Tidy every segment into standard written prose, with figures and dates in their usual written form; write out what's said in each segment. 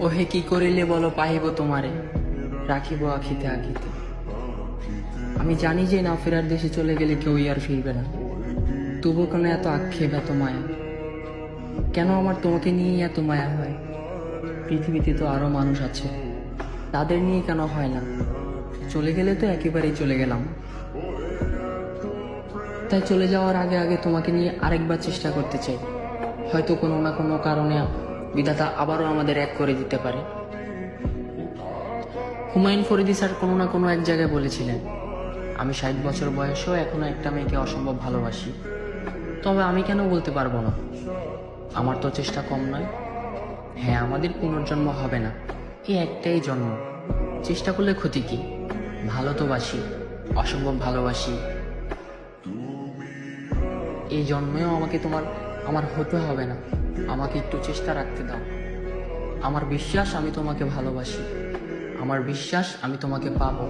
ওহে কি করিলে বলো পাহিব তোমারে, রাখিব আখিতে আখিতে। আমি জানি যে না ফেরার দেশে চলে গেলে কেউই আর ফিরবে না, তবু কেন এত আক্ষেপ, এত মায়া? কেন আমার তোমাকে নিয়েই এত মায়া হয়? পৃথিবীতে তো আরো মানুষ আছে, তাদের নিয়ে কেন হয় না? চলে গেলে তো একেবারেই চলে গেলাম, তাই চলে যাওয়ার আগে আগে তোমাকে নিয়ে আরেকবার চেষ্টা করতে চাই। হয়তো কোনো না কোনো কারণে বিধাতা আবারও আমাদের এক করে দিতে পারে। হুমায়ুন ফরিদি স্যার কোনো না কোনো এক জায়গায় বলেছিলেন, আমি 60 বছর বয়সেও এখনো একটা মেয়েকে অসম্ভব ভালোবাসি। তবে আমি কেন বলতে পারবো না? আমার তো চেষ্টা কম নয়। হ্যাঁ, আমাদের পুনর্জন্ম হবে না, এই একটাই জন্ম। চেষ্টা করলে ক্ষতি কি? ভালো তো বাসি, অসম্ভব ভালোবাসি। এই জন্মেও আমাকে আমার হতে হবে না, আমাকে একটু চেষ্টা রাখতে দাও। আমার বিশ্বাস আমি তোমাকে ভালোবাসি, আমার বিশ্বাস আমি তোমাকে পাবো।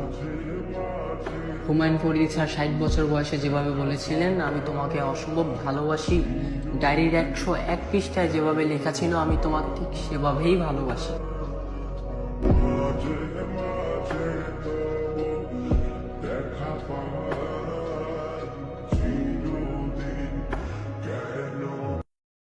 হুমায়ুন ফরিদি স্যার 60 বছর বয়সে যেভাবে বলেছিলেন আমি তোমাকে অসম্ভব ভালোবাসি, ডায়েরির 101 পৃষ্ঠায় যেভাবে লেখা ছিল আমি তোমাকে ঠিক সেভাবেই ভালোবাসি।